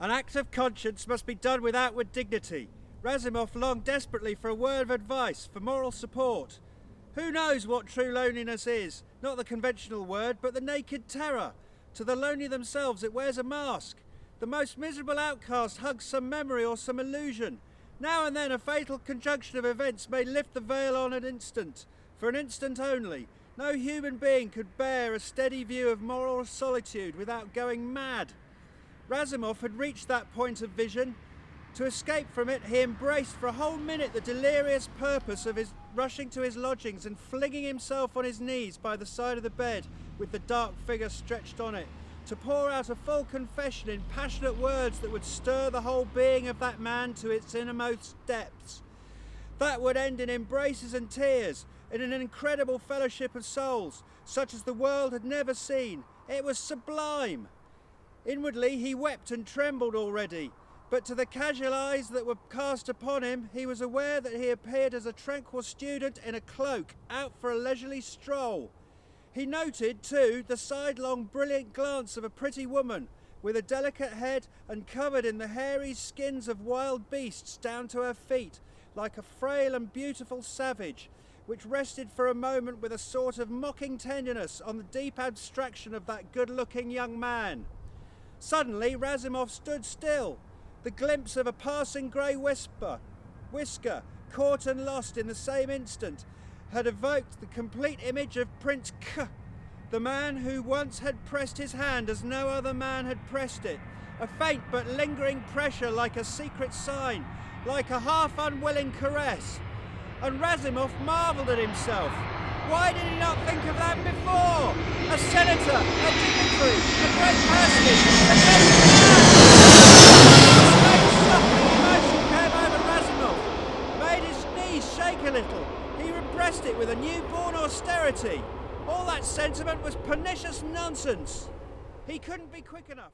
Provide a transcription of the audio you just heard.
An act of conscience must be done with outward dignity. Razumov longed desperately for a word of advice, for moral support. Who knows what true loneliness is? Not the conventional word, but the naked terror. To the lonely themselves it wears a mask. The most miserable outcast hugs some memory or some illusion. Now and then a fatal conjunction of events may lift the veil on an instant, for an instant only. No human being could bear a steady view of moral solitude without going mad. Razumov had reached that point of vision. To escape from it, he embraced for a whole minute the delirious purpose of his rushing to his lodgings and flinging himself on his knees by the side of the bed with the dark figure stretched on it, to pour out a full confession in passionate words that would stir the whole being of that man to its innermost depths. That would end in embraces and tears, in an incredible fellowship of souls, such as the world had never seen. It was sublime. Inwardly he wept and trembled already, but to the casual eyes that were cast upon him, he was aware that he appeared as a tranquil student in a cloak, out for a leisurely stroll. He noted, too, the sidelong, brilliant glance of a pretty woman, with a delicate head and covered in the hairy skins of wild beasts down to her feet, like a frail and beautiful savage, which rested for a moment with a sort of mocking tenderness on the deep abstraction of that good-looking young man. Suddenly Razumov stood still. The glimpse of a passing grey whisker, caught and lost in the same instant, had evoked the complete image of Prince K, the man who once had pressed his hand as no other man had pressed it, a faint but lingering pressure like a secret sign, like a half-unwilling caress. And Razumov marvelled at himself. Why did he not think of that before? A senator, a dignitary, a great personage, a great man! A strange suffering emotion came over Razumov, made his knees shake a little. He repressed it with a newborn austerity. All that sentiment was pernicious nonsense. He couldn't be quick enough.